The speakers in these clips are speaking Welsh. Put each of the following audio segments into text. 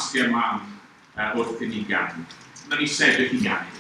tasgau mam wrth i ni ganu. Na ni sefyll i ganu.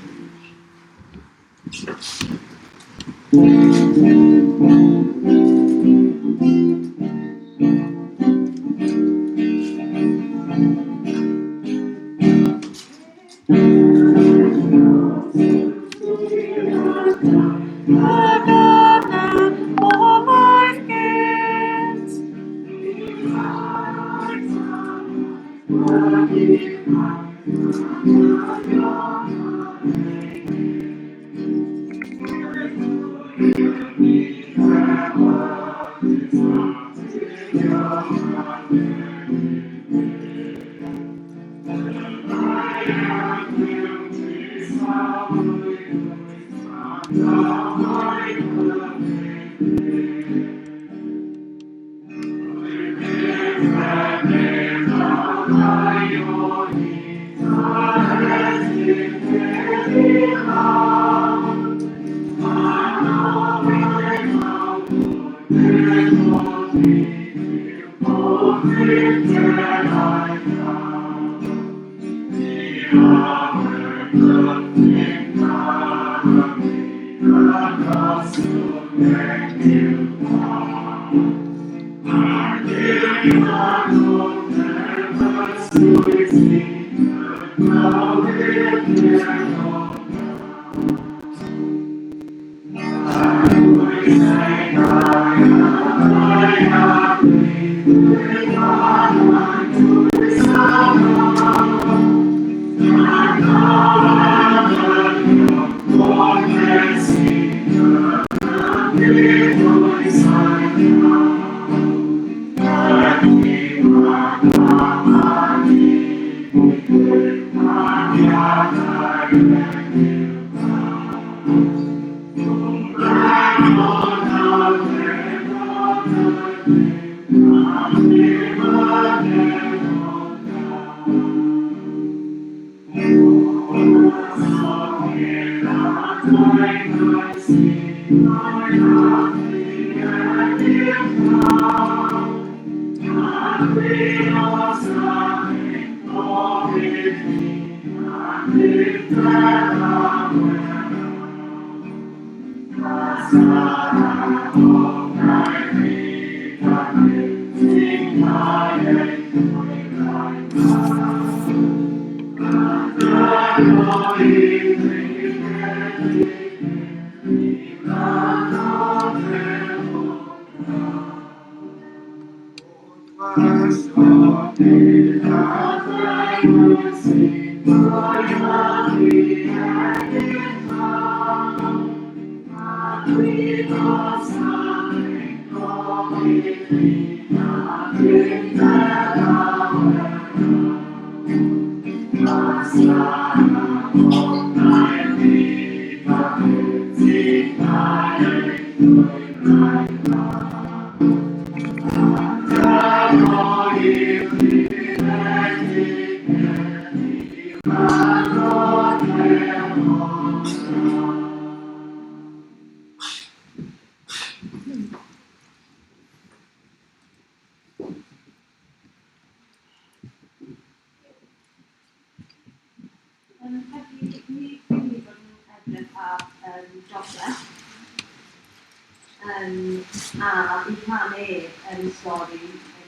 A i rhannu yn stori y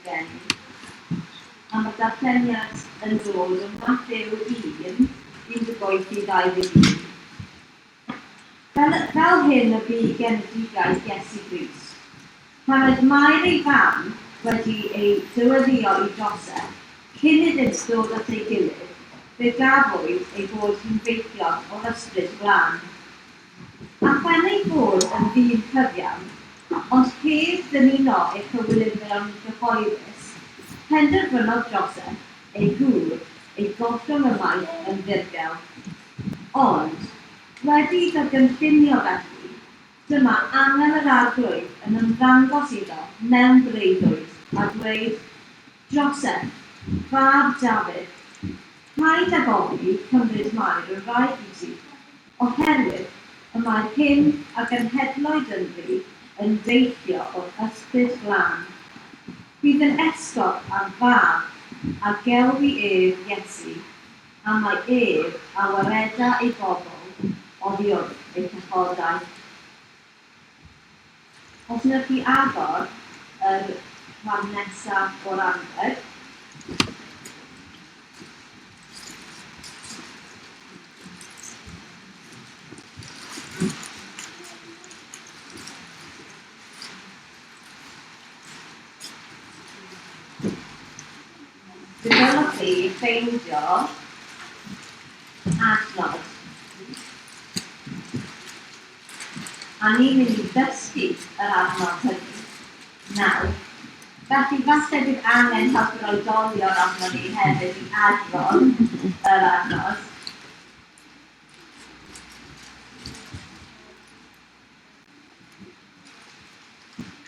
geni. A mae darlleniad yn dod yn Mathew 1:18-21. Fel hyn y bu genedigaeth Iesu Grist. Pan oedd Mair ei fam wedi ei dyweddio i Joseph, cyn iddynt ddod at ei gilydd, fe gafwyd ei bod hi'n feithion o'r ysbryd glân. A phen ei bod yn ddyn cyfiawn, ond heb dymuno ei chywilydd mewn gyhoeddus, penderfynodd Joseph ei gŵr ei gollwng y maith yn ddirgel. Ond, wedi gynllunio felly, dyma angen yr arglwydd yn ymddangos iddo mewn breuddwyd a dweud, Joseph, fab Dafydd, rhaid ag ofni cymryd Mair yn wraig i ti, oherwydd y mae hyn a genhedloedd ynddi yn deithio o'r ysbryd glân. Bydd yn esgob am fab a gelwi Iesu, a mae a wareda ei bobl oddi wrth eu cyffodaeth. Os wnewch chi agor yr rhan nesaf o'r anrheg, dylech chi ffeindio adnod. A ni'n mynd i ddysgu yr adnod hynny. Nawr, felly falle bydd angen helpu oedolion arno ni hefyd i adron yr adnod.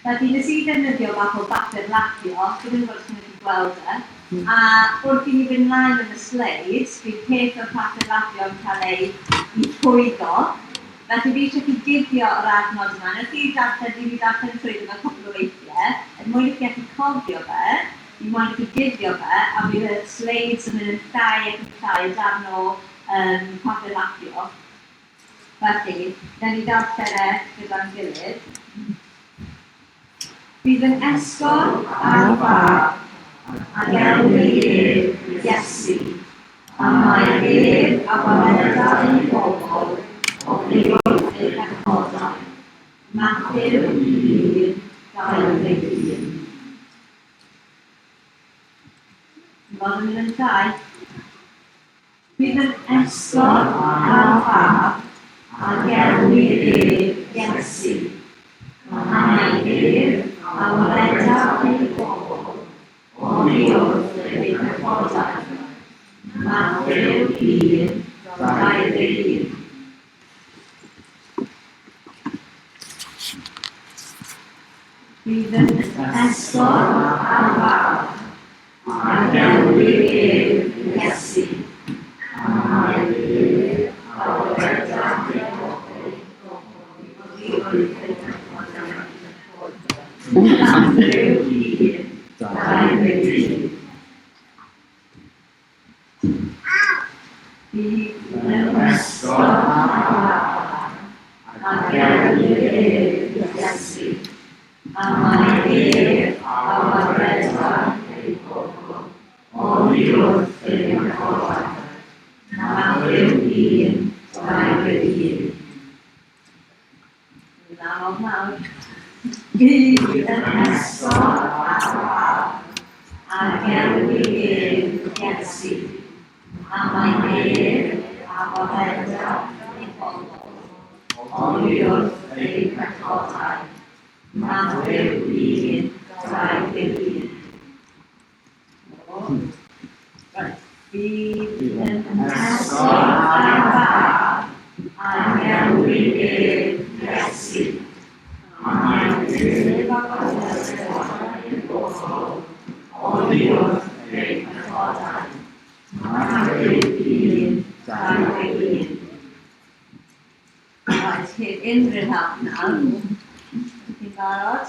Felly nes i ddefnyddio fath o bapur lapio, bydd yn gwrs chi'n gallu gweld a wrth i ni fynd mlaen yn y sleids, bydd peth o'r bapur lapio yn cael ei llwyddo. Felly fi eisiau chi guddio yr adnod yma. Nes i fi darllen trwy yma cwpl o weithiau, mwyn i chi allu cofio fe, i mwyn i chi guddio fe, a bydd y sleids yn mynd yn llai ac yn llai darn o papur lapio. Felly, da ni darllen gyda'n gilydd. Bydd yn esgor ar fab, a gelwi Iesu, a mae a wareda ei bobl oddi wrth eu cyffodaeth. Mathew 1:21. Fod yn mynd yn llai. Bydd yn esgor ar fab, a gelwi Iesu, a mae a wareda ei bobl oddi wrth eu cyffodaeth. Mathew 1:21. Bydd yn esgor ar fab, a gelwi Iesu, a mae a wareda ei bobl oddi wrth eu cyffodaeth. Mathew 1:21. Bydd yn esgor ar fab, a gelwi Iesu, a mae a wareda ei bobl oddi wrth eu cyffodaeth. Mathew 1:21. Yn anodd nawr. Bydd yn esgor ar fab, a gelwi Iesu, a mae a wareda ei bobl oddi wrth eu cyffodaeth. Mathew 1:21. Bydd yn esgor ar fab, a gelwi Iesu, a mae a wareda ei bobl oddi wrth eu cyffodaeth. Mathew 1:21. Right, hyd unrhyw help nawr. Chi'n barod?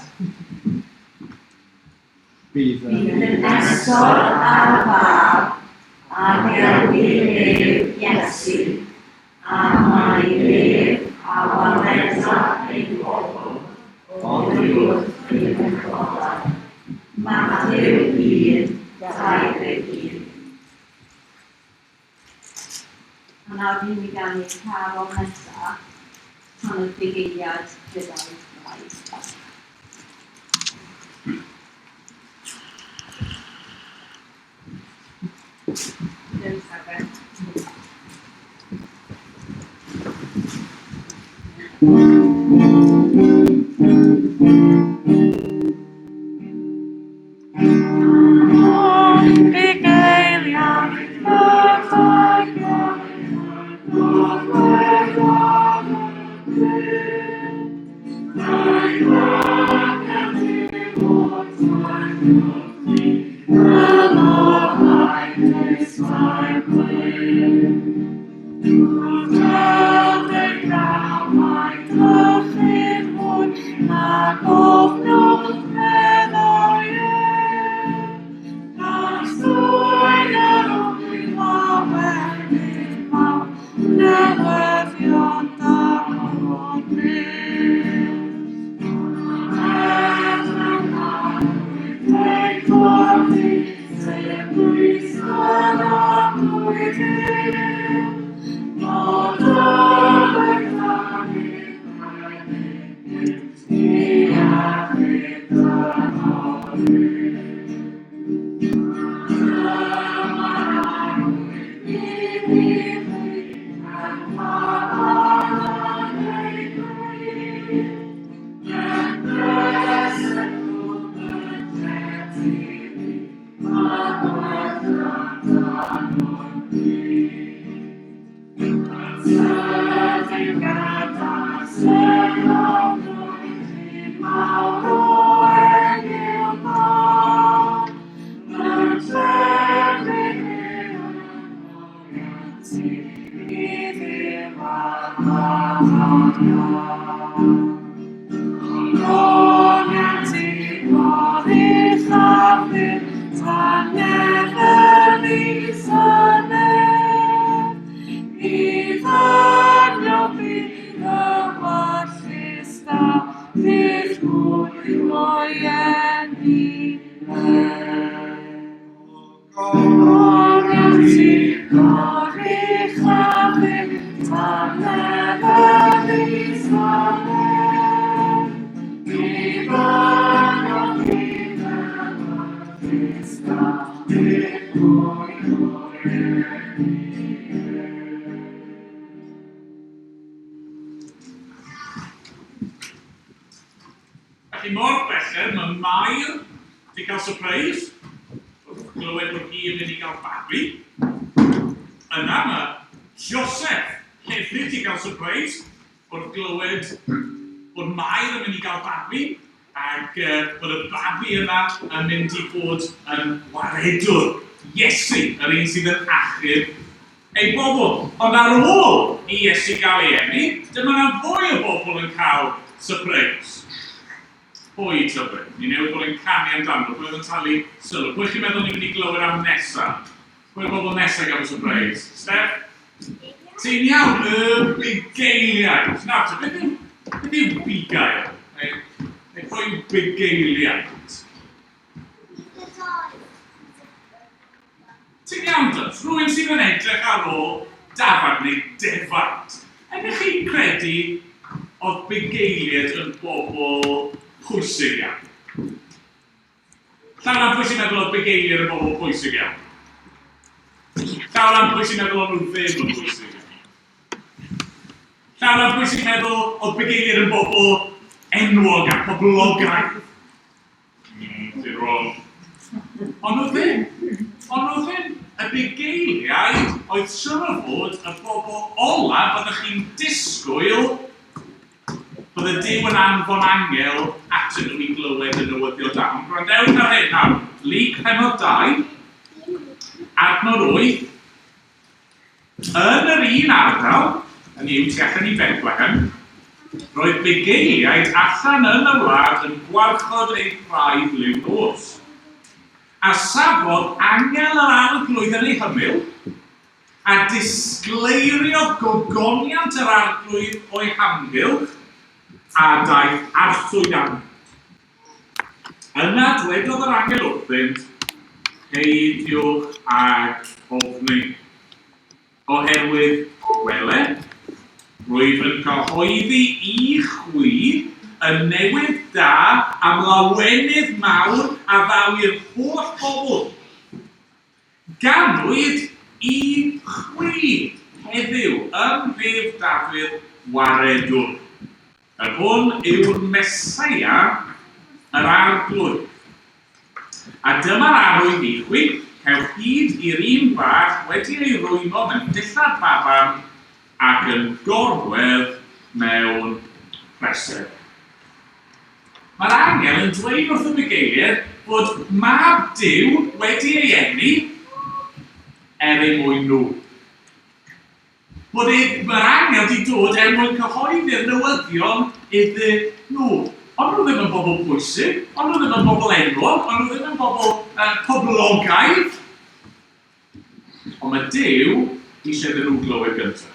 Bydd yn esgor ar fab, a gelwi Iesu, a mae a wareda ei bobl oddi wrth eu cyffodaeth. Mathew 1:21. A nawr fi'n mynd gan i'r carol nesaf tan y digeiliad gyda'i wraig. Dim sefyll. So Felly mor belled, mae Mair wedi cael surprise. Glywed bod hi yn mynd i gael babi. Yna mae Joseph hefyd wedi cael surprise bod glywed bod Mair yn mynd i gael babi ac bod y babi yna yn mynd i fod yn waredwr Iesu, yr un sydd yn achub ei bobl. Ond ar ôl i Iesu gael ei eni, dyma yna fwy o bobl yn cael surprise. Pwy tyfod? Ni newid bod yn canu amdano, pwy oedd yn talu sylw. Pwy chi'n meddwl ni'n mynd i glywed am nesaf? Pwy oedd bobl nesaf gael surprise? Steph? Ti'n iawn, y bugeiliaid. Nawr, beth yw bugail? Neu pwy yw bugeiliaid? Ti'n iawn dod? Rwy'n sydd yn edrych ar ôl dafad neu defad. Ydych chi'n credu oedd bugeiliaid yn bobl pwysig iawn? Llawn am pwy sy'n meddwl oedd bugeiliaid yn bobl pwysig iawn? Llawn am pwy sy'n meddwl oedd nhw ddim yn pwysig iawn? Llawn am pwy sy'n meddwl oedd bugeiliaid yn bobl enwog a poblogaidd? Ti'n wrong. Ond nhw ddim. Ond nhw ddim. Y bugeiliaid oedd siŵr o fod y bobl ola byddwch chi'n disgwyl bod y Duw yn anfon angel atyn nhw I glywed y newyddion da. Ond gwrandewch ar hyn nawr, Luc pennod 2, adnod 8, yn yr un ardal, yn yw tu allan I Bethlehem, roedd bugeiliaid allan yn y wlad yn gwarchod eu braidd liw nos. A safodd angel yr arglwydd yn ei hymyl, a disgleiriodd gogoniant yr arglwydd o'i hamgylch, a daeth arthwyd arno. Yna dwedodd yr angel wrthynt, peidiwch ag ofni, oherwydd gwele, rwyf yn cyhoeddi I chwi yn newydd da am lawenydd mawr a ddaw i'r holl bobl. Ganwyd I chwi heddiw ym mhef Dafydd waredwr. Yr hwn yw'r Mesaia, yr arglwydd. A dyma'r arwydd I chwi, cewch hyd i'r un bach wedi ei rwymo mewn dillad baban ac yn gorwedd mewn presedd. Mae'r angel yn dweud wrth y bugeiliaid bod mab Duw wedi ei eni mwyn nhw. Bod mae'r angel wedi dod mwyn cyhoeddi'r newyddion iddyn nhw. Ond nhw ddim yn bobl pwysig, ond nhw ddim yn bobl enwog, ond nhw ddim yn bobl poblogaidd. Ond mae Duw eisiau iddyn nhw glywed gyntaf.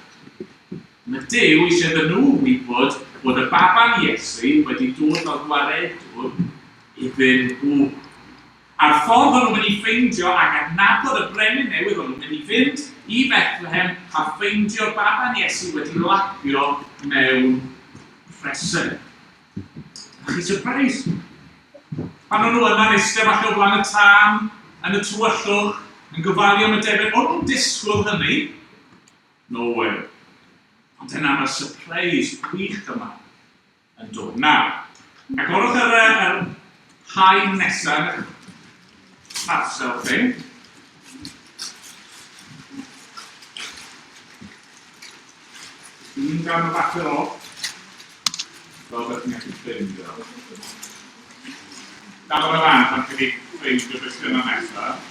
Mae Duw eisiau iddyn nhw wybod bod y baban Iesu wedi dod o'r waredwr iddyn nhw. A'r ffordd o'n nhw'n mynd I ffeindio ac adnabod y brenin newydd o'n nhw'n mynd I fynd I Bethlehem a ffeindio'r baban Iesu wedi lapio mewn presedd. A chi surprise? Pan o'n nhw yna'n eistedd bach o flaen y tân, yn y tywyllwch, yn gofalu am y defnydd, o'n nhw'n disgwyl hynny, No way. Ond yna mae'r surprise gwych yma yn dod. Nawr, agorwch yr haen nesaf yn eich parsel chi. Dwi'n gael y bapur off. Fel beth ni'n gallu ffeindio. Dafod y fan pan chi wedi ffeindio beth yna nesaf.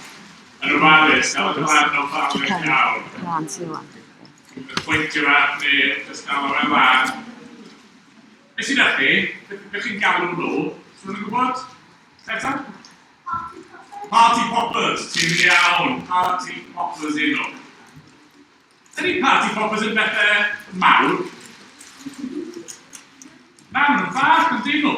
Yn ofalus, gael y fan o ofalus iawn. Y pwyntio at ni, jyst gael o'r fan. Beth sydd â chi? Beth chi'n galw nhw? Swn i'n gwybod? Eta? Party poppers, ti'n iawn. Party poppers un nhw. Ydy party poppers yn bethau mawr? Na, maen nhw'n fach yn dyn nhw.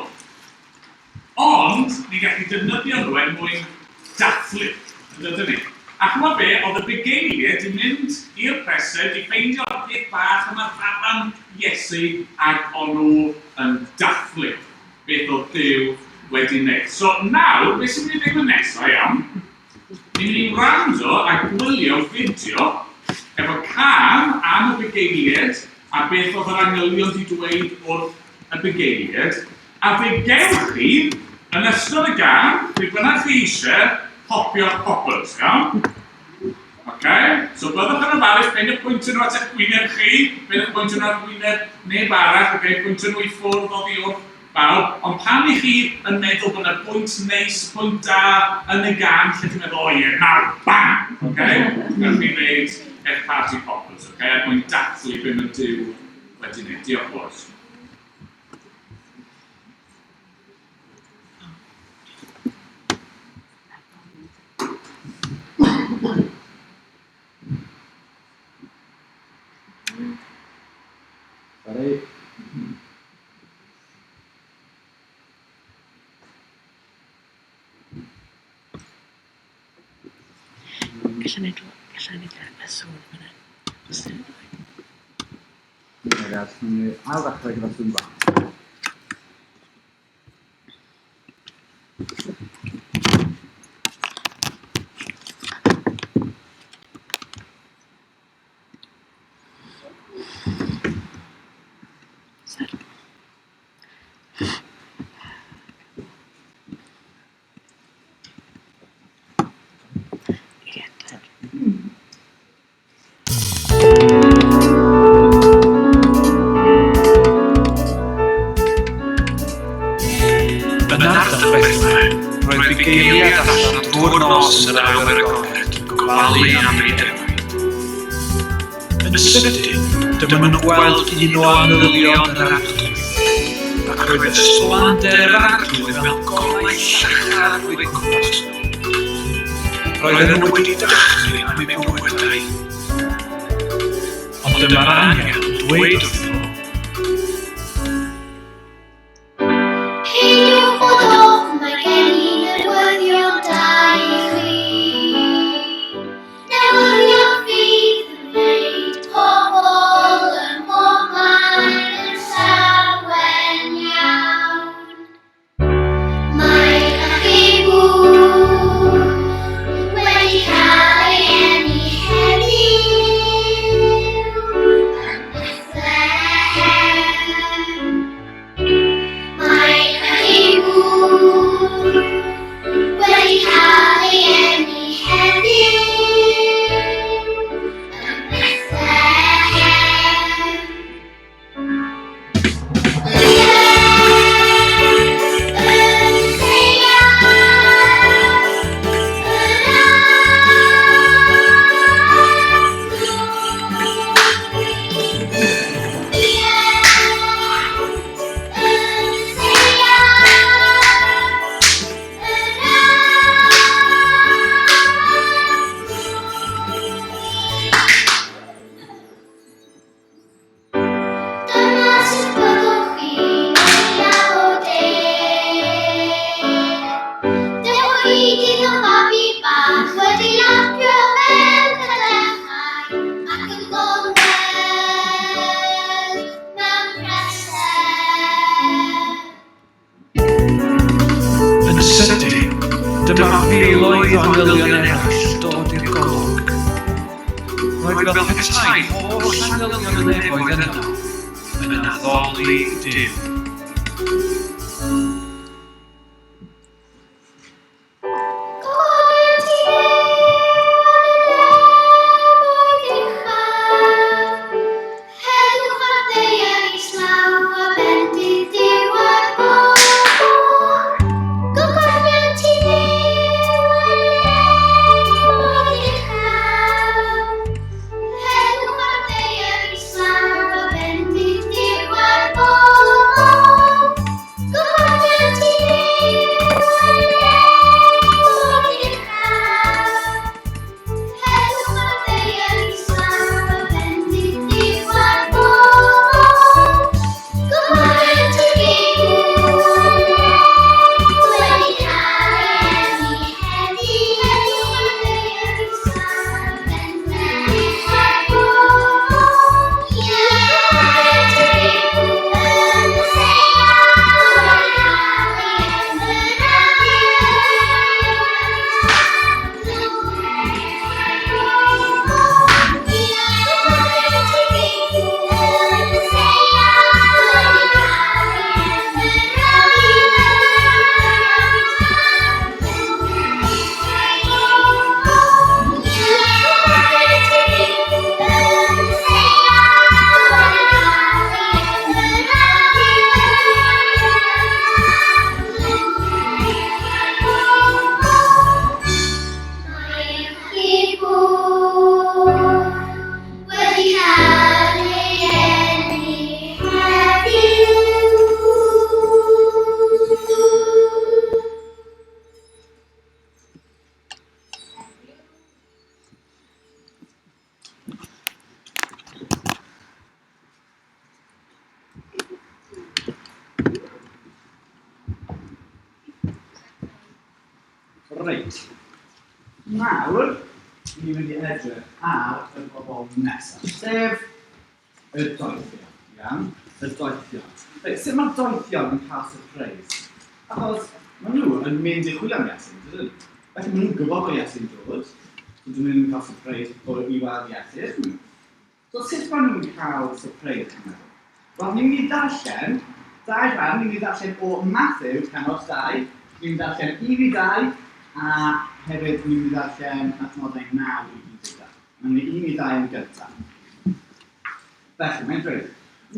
Ond, ni'n gallu defnyddio nhw mwyn dathlu, yn dydyn ni. A chymod be, oedd y bugeiliad yn mynd i'r presed i ffeindio'r peth bach yma rhan Iesu ac o'n nhw yn dathlu beth oedd Duw wedi wneud. So nawr, beth sy'n mynd i ddim yn nesaf iawn, ni'n mynd i wrando a gwylio fideo efo cam am y bugeiliad a beth oedd yr angylion wedi dweud wrth y bugeiliad, a fe gewch chi yn ystod y gam, fe bynnag chi eisiau popio'r poppers, iawn? Okay? So byddwch yn ofalus, be'n y pwyntio nhw at eich gwyneb chi, be'n y pwyntio nhw at gwyneb neb arall, okay? Pwyntio nhw i ffwrdd oddi wrth bawb, ond pan i chi yn meddwl bod yna pwynt neis, pwynt da yn y gam, lle chi'n meddwl, o ie, nawr, bam! Okay? Gallwch chi wneud eich party poppers, okay? Er mwyn dathlu be mae Duw wedi wneud. Diolch boys. Sorry. Gallen ni y sŵn fyna. Ragazzi, ail ddechrau gyda sŵn bach. Roedd bugeiliad allan drwy'r nos yr awyr agored, gofalu am ei demau. Yn sydyn, dyma nhw'n gweld un o angylion yr arglwydd, ac roedd ysblander yr arglwydd mewn golau llachar o'i gwmpas nhw. Roedden nhw wedi dachlu am eu bywydau. Ond dyma'r angen dweud wrth nhw. Dyma filoedd o angylion eraill dod i'r golwg. roedd fel petai holl manylion y nefoedd yno yn addoli Duw. Reit. Nawr, ni'n mynd i edrych ar y bobl nesaf, sef y doethion. Iawn? Y doethion. Reit, sut mae'r doethion yn cael surprise? Achos maen nhw yn mynd i chwilio am Iesu'n, dydyn? Felly maen nhw'n gwybod bod Iesu'n dod, so dyn nhw'n cael surprise o i weld Iesu. So sut maen nhw'n cael surprise, chi'n meddwl? Wel, ni'n mynd i ddarllen, dau rhan, ni'n mynd i ddarllen o Matthew, pennod 2, ni'n mynd i ddarllen 1-2, a hefyd ni'n mynd i ddarllen adnodau 9-12. Mae'n mynd i 1-2 yn gyntaf. Felly, mae'n dweud,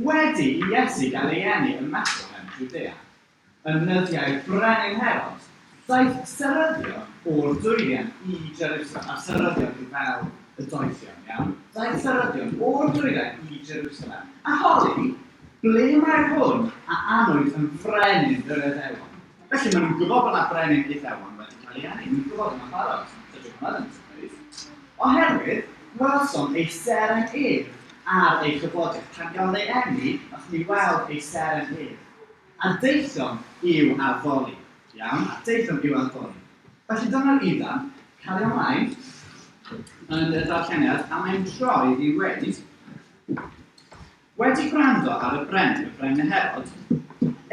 wedi i Iesu gael ei eni yn Bethlehem, Judea, yn nyddiau brenin Herod, daeth seryddion o'r dwyrian i Jerusalem, a seryddion i fel y doethion, iawn? Daeth seryddion o'r dwyrian i Jerusalem, a holi, ble mae'r hwn a anwyd yn frenin yr Iddewon. Felly maen nhw'n gwybod bod yna brenin Iddewon wedi cael ei eni, nhw'n gwybod yna barod, dydych hwnna ddim sy'n. Oherwydd, welsom ei seren ef ar ei chyflogaeth, pan gael ei eni, o'ch ni weld ei seren ef. A deithon i'w addoli, iawn? A deithon i'w addoli. Felly dyna'r iddan, cael ei ymlaen, yn y darlleniad, a mae'n troi i weid, wedi gwrando ar y brenin Herod,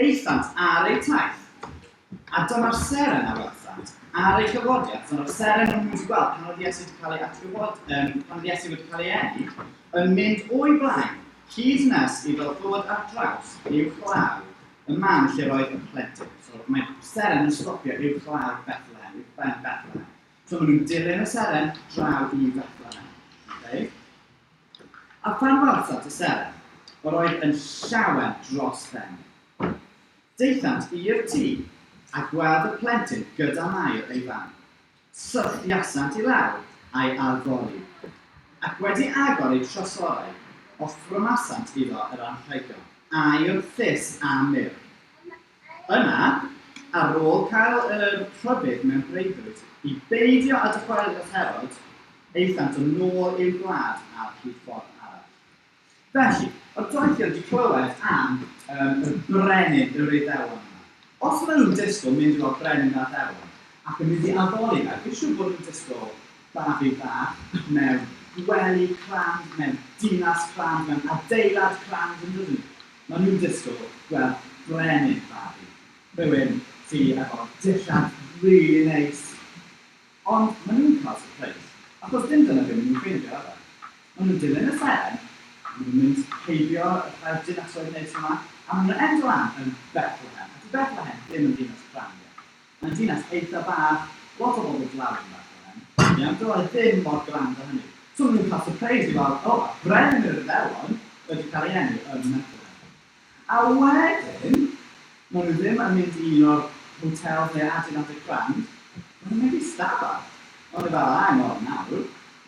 eithant ar ei taith, a dyma'r seren a welsant, ar ei chyfodiad, dyma'r seren yn mynd i gweld pan oedd Iesu wedi cael ei atgywod, pan oedd Iesu wedi cael ei eni, yn mynd o'i blaen, hyd nes i fel ddod ar draws i'w chlaw, y man lle roedd y plentyn. So mae seren yn stopio i'w chlaw Bethlehem, i'w ben Bethlehem. So maen nhw'n dilyn y seren draw i Bethlehem. Okay? A pan welsant y seren, roedd yn llawen dros ben. Deithant i'r tŷ, a gweld y plentyn gyda Mair ei fan. Syrthiasant i lawr a'i addoli. Ac wedi agor ei trosorau, offrymasant iddo yr anrhegol, a'r ffys a myr. Yna, ar ôl cael y rhybudd mewn breuddwyd, i beidio a dychwelyd Herod, eithant yn ôl i'w gwlad a'r hydffordd arall. Felly, o'r doethion wedi clywed am y brenin yr Iddewon yma. Os maen nhw'n disgwyl mynd o'r brenin a'r Iddewon, ac yn mynd i addoli fe, dwi'n siŵr bod nhw'n disgwyl babi bach mewn gwely clan, mewn dinas clan, mewn adeilad clan, yn dydyn. Maen nhw'n disgwyl gweld brenin babi. Rhywun sy efo dillad really neis. Ond maen nhw'n cael surprise. Achos dim dyna beth maen nhw'n ffeindio efo. Maen nhw'n dilyn y seren, maen nhw'n mynd heibio y dinasoedd neis yma, a maen nhw'n endo lan yn Bethlehem. A di Bethlehem ddim yn dinas Ffrangeg. Mae'n dinas eitha bach, lot o bobl glaw yn Bethlehem. Iawn, dylai ddim mor grand o hynny. So maen nhw'n cael surprise i weld, o, Brenin yr Iddewon wedi cael ei enw yn Bethlehem. A wedyn, maen nhw ddim yn mynd i un o'r hotels neu adeiladau grand, maen nhw'n mynd i stafell. Ond i fel, hang on nawr,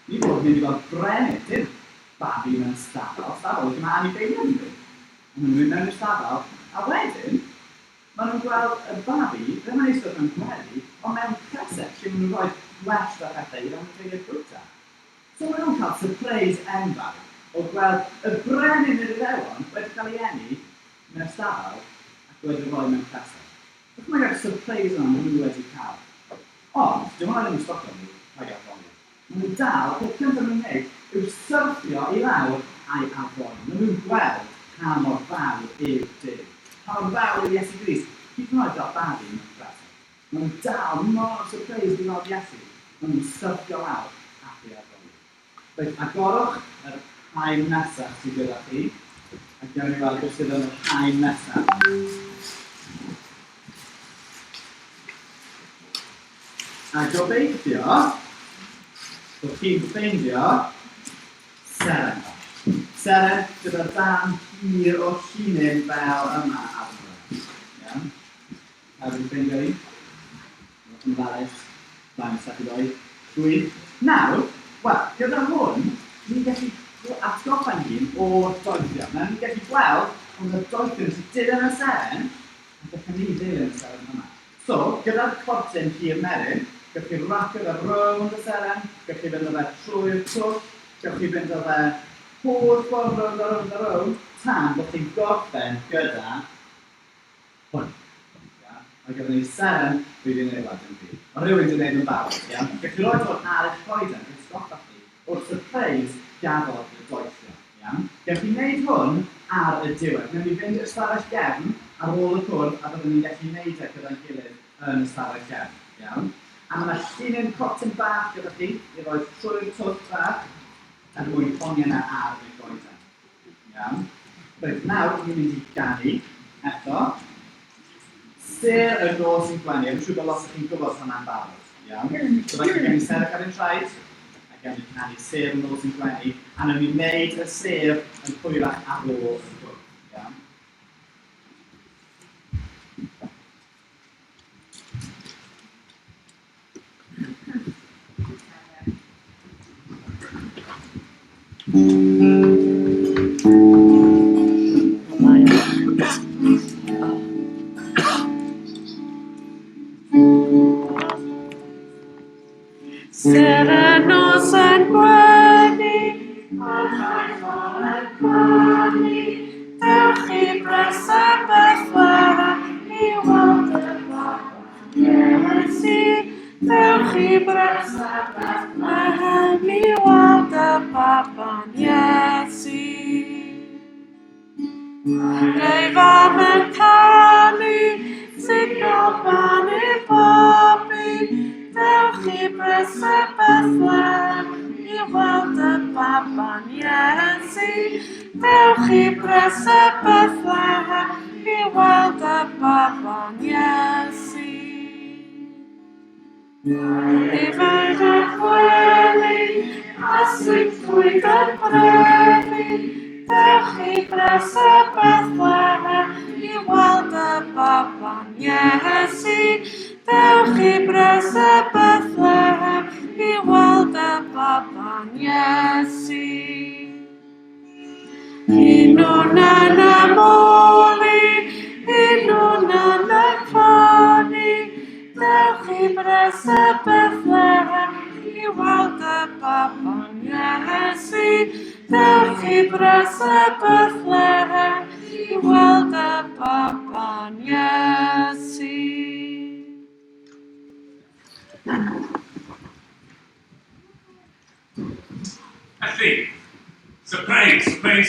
ni bod mynd i fel brenin, dim babi mewn stafell lle mae anifeiliaid yn byw. Maen nhw'n mynd mewn i'r stafell, a wedyn, maen nhw'n gweld y babi, ddim yn eistedd mewn gwely, ond mewn cresek lle maen nhw'n rhoi gwellt a pethau i anifeiliaid bwyta. So maen nhw'n cael surprise enfawr o gweld y brenin yr Iddewon wedi cael ei eni mewn stafell ac wedi rhoi mewn cresek. Beth mae'n gael surprise yna maen nhw wedi cael. Ond, dim ond yn stopio nhw, rhaid gael ffoli. Maen nhw dal, beth cyntaf nhw'n gwneud yw syrthio i lawr a'i afon. Maen nhw'n gweld pa mor fawr yw Duw. Pa mor fawr yw Iesu Grist. Hyd yn oed fel babi mewn cresek. Maen nhw'n dal mor surprise i weld Iesu. Maen nhw'n syrthio lawr ac i afon. Reit, agorwch yr haen nesaf sydd gyda chi. A gawn ni weld beth sydd yn yr haen nesaf. A gobeithio, bod chi'n ffeindio seren. Seren gyda dan hir o llinyn fel yma arfer. Iawn? A fi'n ffeindio un. Rwy'n ymddalus. Fain sa'ch i ddoi. Dwi'n. Nawr, wel, gyda hwn, ni'n gallu atgoffa'n hun o'r doethion. Ni'n gallu gweld ond y doethion sy'n dilyn y seren, a ddechrau ni dilyn y seren yma. So, gyda'r cortyn hir meryn, gallwch chi rapio fe rownd y seren, gallwch chi fynd o fe trwy'r twll, gallwch chi fynd o fe holl ffordd rownd a rownd, tan bod chi'n gorffen gyda hwn. Mae gyda ni seren dwi wedi gwneud wedyn fi. Mae rhywun wedi gwneud yn barod. Gallwch chi roed hwn ar eich coeden, gallwch stoppa chi o'r surprise gafodd y doethio. Gallwch chi wneud hwn ar y diwedd. Gwneud ni fynd i'r stafell gefn ar ôl y cwrdd a byddwn ni'n gallu wneud e gyda'n gilydd yn y stafell gefn. A mae yna llinyn cotton bach gyda chi, i roi trwy'r twll bach, a rwy'n ffonio yna ar y goeden. Iawn. Reit, nawr, ni'n mynd i ganu, eto. Ser y nos yn gwenu, yn siŵr bod lot o chi'n gwybod hwnna'n barod. Iawn. So faint o ganu ser ac ar ein traed, a gawn ni canu ser y nos yn gwenu, a nhw'n ni'n gwneud y ser yn hwyrach ar ôl y gwrdd. Iawn. Ser nos yn gwenu, o'r yn gwenu, dewch i bres y Bethlehem i weld y baban Iesu. Dewch i bres y Bethlehem i weld y baban Iesu. Neu fam yn canu, sy'n gofan i bobi, dewch i bres y Bethlehem i weld y baban Iesu. Dewch i bres y Bethlehem i weld y baban Iesu. Ifed y gwely, a sy'n llwyd yn brefi, dewch i bres y Bethlehem i weld y baban Iesu. Dewch i bres y Bethlehem i weld y baban Iesu. Un nhw'n yn ymwoli, un nhw'n yn ymwoni, dewch i bres y Bethlehem i weld y baban Iesu. Dewch i bres y Bethlehem i weld y baban Iesu. Felly, surprise. Mae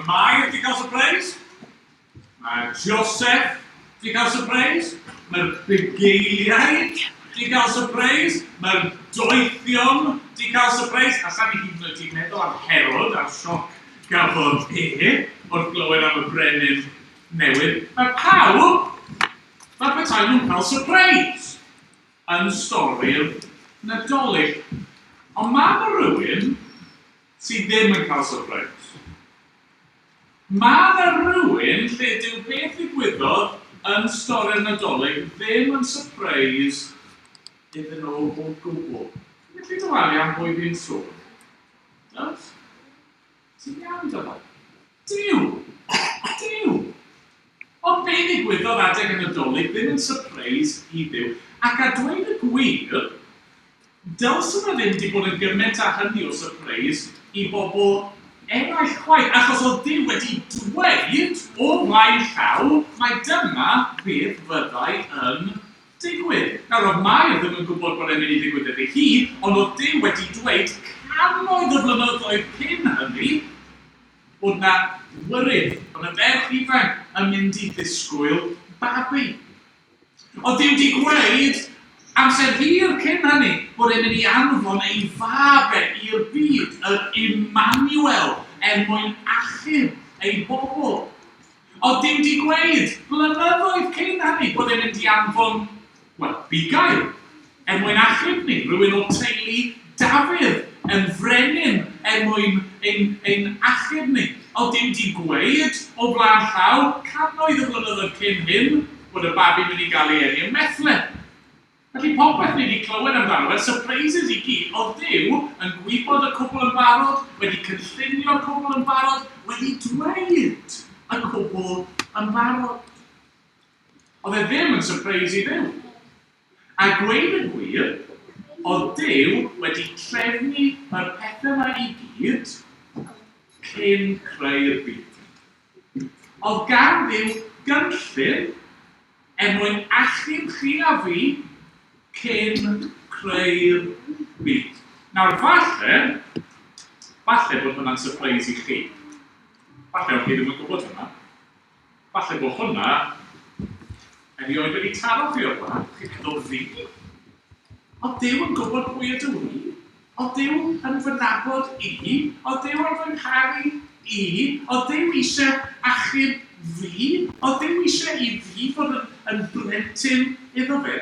Mai wedi cael surprise. Mae Joseph wedi cael surprise. Mae'r bugeiliaid wedi cael surprise. Mae'r doethion di cael surprise, a sa'n i hyd yn oed i'n meddwl am Herod a'r sioc gafodd wrth glywed am y brenin newydd. Mae pawb, mae petai nhw'n cael surprise yn stori'r Nadolig. Ond mae yna rhywun sydd ddim yn cael surprise. Mae yna rhywun lle dyw beth ddigwyddodd yn stori'r Nadolig ddim yn surprise iddyn nhw o gwbl. Felly dywalu am bwy fi'n sôn. Does? Ti'n iawn dyma? Dyw! Ond be ddigwyddodd adeg yn Nadolig ddim yn surprise i Dduw. Ac a dweud y gwir, dylsyn nhw ddim wedi bod yn gymaint â hynny o surprise i bobl eraill chwaith, achos oedd Dduw wedi dweud o blaen llaw, mai dyma beth fyddai yn digwydd. Nawr, oedd Mair ddim yn gwybod bod e'n mynd i digwydd iddi hi, ond oedd Dduw wedi dweud cannoedd o flynyddoedd cyn hynny bod na wyrydd, bod na ferch ifanc yn mynd i ddisgwyl babi. Oedd Dduw wedi gweud amser hir cyn hynny bod e'n mynd i anfon ei fab i'r byd, yr Emmanuel, mwyn achub ei bobl. Oedd Dduw wedi gweud blynyddoedd cyn hynny bod e'n mynd i anfon bugail, mwyn achub ni, rhywun o teulu Dafydd, yn frenin, mwyn ein achub ni. Oedd Dduw wedi gweud o blaen llaw, cannoedd o flynyddoedd cyn hyn, bod y babi mynd i gael ei eni yn Methlen. Felly popeth ni wedi clywed amdano fe, surprises i gyd, oedd Dduw yn gwybod y cwbl yn barod, wedi cynllunio'r cwbl yn barod, wedi dweud y cwbl yn barod. Oedd e ddim yn surprise i Dduw. A gweud y gwir, oedd Dduw wedi trefnu yr pethau yma i gyd cyn creu'r byd. Oedd gan Dduw gynllun mwyn achub chi a fi cyn creu'r byd. Nawr, falle bod hwnna'n surprise i chi. Falle oedd chi ddim yn gwybod hwnna. Falle bod hwnna erioed wedi taro chi o'r blaen, chi'n meddwl fi. Oedd Dduw yn gwybod pwy ydw i. Oedd Dduw yn fy nabod i. Oedd Dduw yn fy ngharu i. Oedd Dduw eisiau achub fi. Oedd Dduw eisiau i fi fod yn blentyn iddo fe.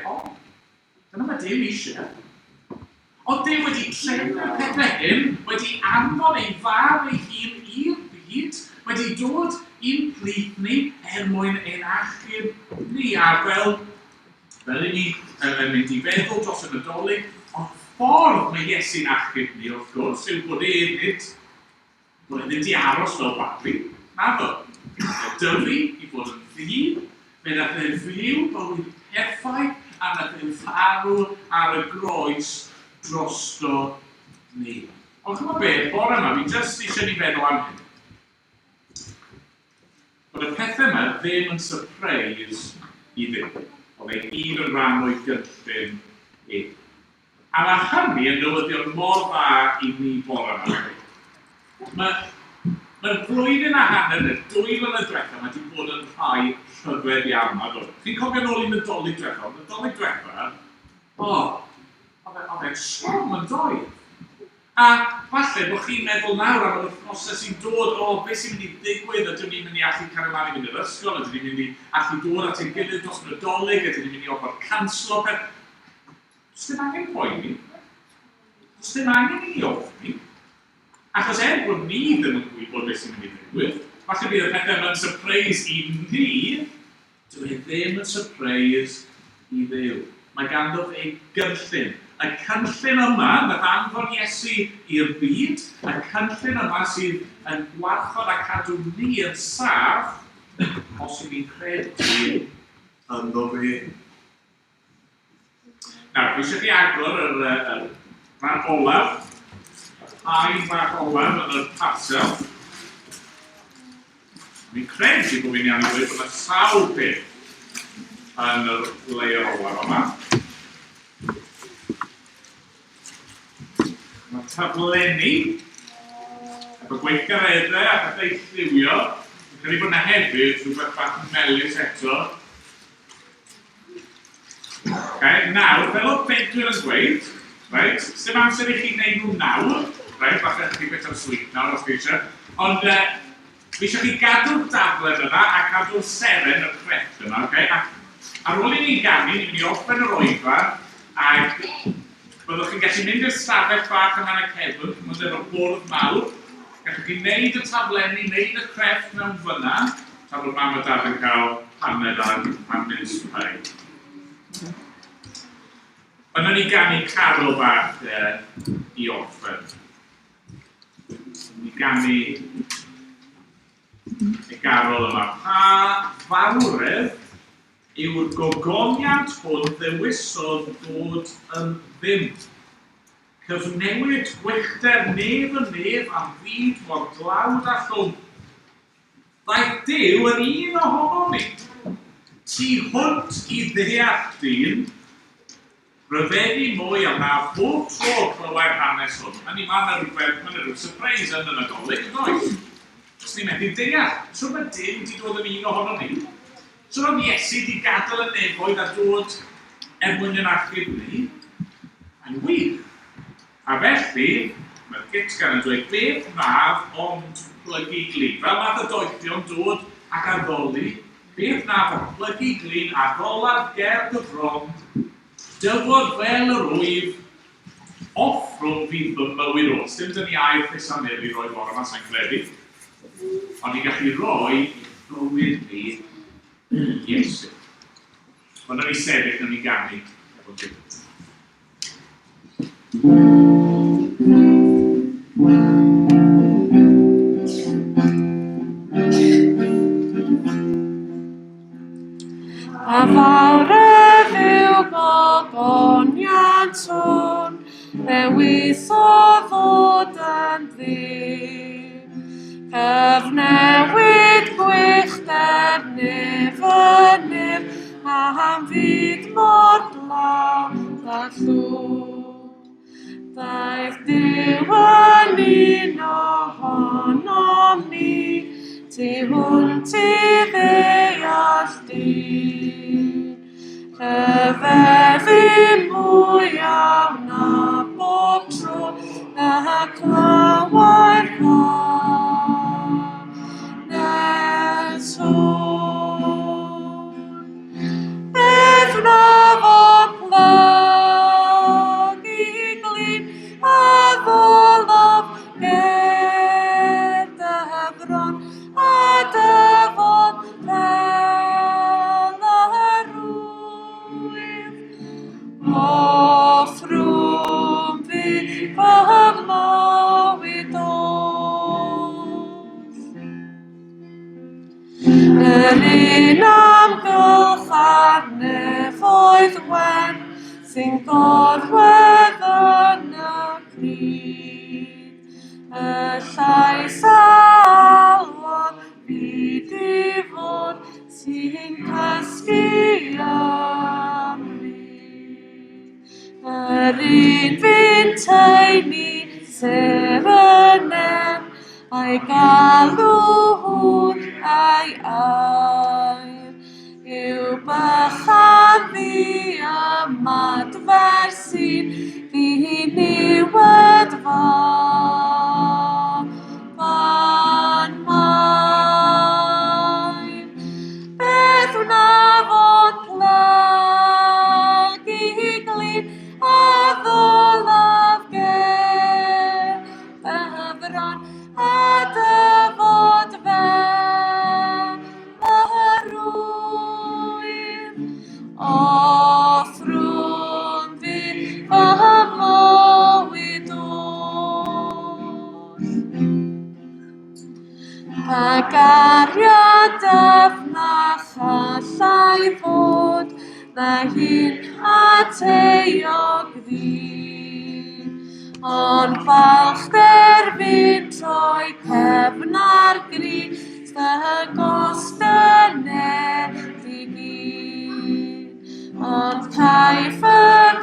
Dyna mae Dduw eisiau. Oedd Dduw wedi trefnu'r pethau hyn, wedi anfon ei fab ei hun i'r byd, wedi dod i'n plith ni mwyn ein achub ni. A fel ni yn mynd i feddwl dros y Nadolig, ond ffordd mae Iesu'n achub ni, wrth gwrs, yw bod e ddim wedi aros fel babi. Na fo. Mae'n dyfu i fod yn ddyn, fe nath e'n fyw bywyd perffaith, a nath e'n farw ar y groes drosto ni. Ond chymod beth, bore yma, fi jyst eisiau ni feddwl am hyn. Bod y pethau yma ddim yn surprise i Dduw. Oedd ei hyd yn rhan o'i gynllun e. A mae hynny yn newyddion mor dda i ni bore yma. Mae'r flwyddyn a hanner, y 2 flynedd diwethaf, mae wedi bod yn rhai rhyfedd iawn. Chi'n cofio nôl i Nadolig diwethaf? Nadolig diwethaf, oedd e'n siom yn doedd. A falle bod chi'n meddwl nawr am yr wythnosau sy'n dod, beth sy'n mynd i ddigwydd, ydyn ni'n mynd i allu cael ymlaen i fynd i'r ysgol, ydyn ni'n mynd i allu dod at ein gilydd dros Nadolig, ydyn ni'n mynd i offer canslo. Does dim angen poeni. Does dim angen i ofni. Achos bod ni ddim yn gwybod beth sy'n mynd i ddigwydd, falle bydd y pethau yma'n surprise i ni, dyw e ddim yn surprise i Dduw. Mae ganddo ei gynllun. Y cynllun yma, nath anfon Iesu i'r byd, y cynllun yma sydd yn gwarchod a cadw ni yn saff, os ydyn ni'n credu ynddo fe. Nawr, fi eisiau chi agor yr rhan olaf, a'i bach olaf yn y parsel. Fi'n credu bod fi'n iawn i dweud bod yna sawl peth yn yr leia olaf yma. Mae taflenni, efo gweithgareddau a pethau lliwio. Fi'n credu bod yna hefyd rhywbeth bach melys eto. Nawr, fel o Pedr yn gweud, Reit? Sim amser i chi wneud nhw nawr. Reit? Falle chi beth am sweet nawr os chi eisiau. Ond fi eisiau chi gadw'r daflen yna a gadw'r seren y crefft yna. Okay? Ac ar ôl i ni ganu, ni'n mynd i orffen yr oedfa ac byddwch chi'n gallu mynd i'r stafell bach yma yn y cefn, cymryd yr bwrdd mawr. Gallwch chi wneud y taflenni, wneud y crefft mewn fyna, tra bod mam a dad yn cael paned a mince pie. Yna ni ganu carol bach i orffen. Ni ganu y garol yma. Pa fawredd yw'r gogoniant hwn ddewisodd dod yn ddim? Cyfnewid gwyllter nef yn nef am fyd mor dlawd a llwm. Daeth Duw yn un ohono ni. Tu hwnt i ddeall dyn, ryfeddu mwy am na bob tro clywed hanes hwn. Hynny mae'n rhyw surprise yn y Nadolig, yn oes? Os ni'n medru deall, so mae dim wedi dod yn un ohono ni. So oedd Iesu wedi gadael y nefoedd a dod mwyn yn achub ni. A'n wir. A felly, mae'r Gitgan yn dweud, beth naf ond plygu glin. Fel nath y doethion dod ac addoli, beth naf ond plygu glin a ddolaf ger gyfron, dyfod fel yr wyf, offrwm fydd fy mywyd o. Dim dyn ni air Chrysanedd i roi bore yma, sa'n credu. Ond ni'n gallu roi i bywyd ni Iesu. Ond yn ei sefyll yn ei ganu efo Duw. A fawredd yw gogoniant hwn, ddewisodd ddod yn ddim. Cyfnewid gwyllter nef yn nef, am fyd mor dlawd a llwm. Daeth Duw yn un ohono ni, tu hwnt i ddeall dyn. Rhyfeddu mwy am na bob tro na clywed hanes hwn. Beth naf o'n plygu glin a ddolaf ger dyfron a dyfod fel yr wyf. Offrwm fydd fy mywyd os. Yr un amgylch ar nefoedd wen, sy'n gorwedd yn y cryd. Y llais a alwad byd i fod sy'n cysgu am ryd. Yr un fi'n teulu serenem, a'i galw hwn a'i air. Yw bychan fi ymadfer sy'n fi'n niwed fan maen. Beth wnaf o'n plygu glin a ddolaf ger dyfron a dyfod fel yr wyf. Offrwm fydd fy mywyd os. Pa gariad dyfnach allai fod, na hi'n ateuog ddyn. Ond balchder fi'n troi cefnar gris, dy gostynedd i gyd. Ond caiff y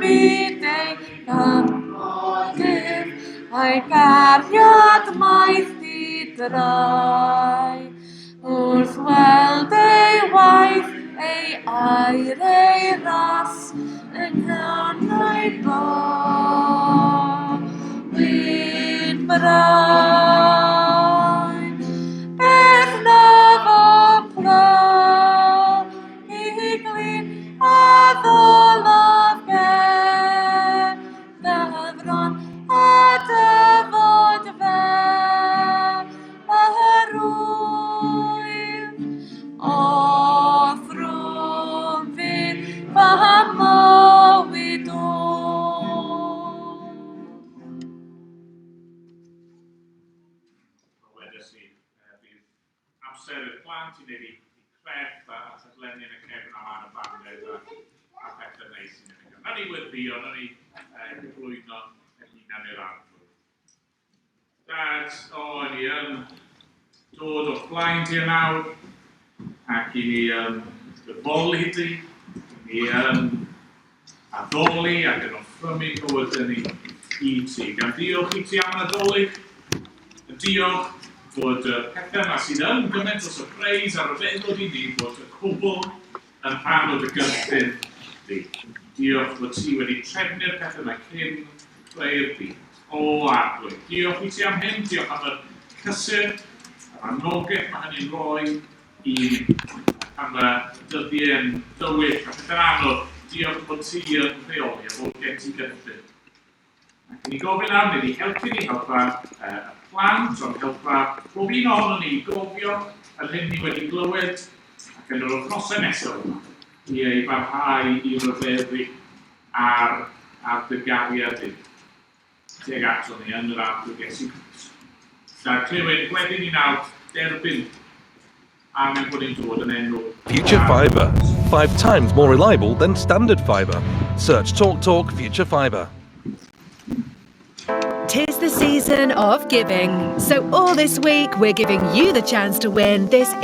byd ei ganfodydd, a'i gariad maith didrai. Wrth weld ei waith, ei air, ei ras, yng nghanau bod. anghofus i bydd amser y plant i wneud i crefft a tadlenni yn y cefn am y baned a pethau neis i wneud. Na ni weddio, na ni gyflwyno y hunan i'r arglwydd. Dad, ni yn dod o'ch blaen ti yn nawr, ac i ni gyfoli di, i ni addoli ac yn offrymu bywyd ni i ti. Gan diolch i ti am addoli, diolch bod pethau yma sydd yn gymaint o surprise ar y feddwl i ni bod y cwbl yn rhan o dy gynllun di. Diolch bod ti wedi trefnu'r pethau yma cyn creu'r byd. O arglwydd. Diolch i ti am hyn, diolch am y cysur, am anogaeth mae hynny'n rhoi i ni. Am y dyddiau yn dywyll a pethau'n anodd. Diolch bod ti yn rheoli a bod gen ti gynllun. Ac ni gofyn am, ni helpu ni helpa y plant, ond helpa bob un ohono ni gofio yr hyn ni wedi glywed ac yn yr wythnosau nesaf yma i ei barhau i ryfeddu ar dy gafiad i. Teg ato ni yn yr arglwydd Iesu Grist. Da'r clywed wedyn ni nawr derbyn a mewn bod ni'n dod yn enw. Future Fibre. 5 times more reliable than standard fibre. Search TalkTalk Future Fibre. 'Tis the season of giving, so all this week we're giving you the chance to win this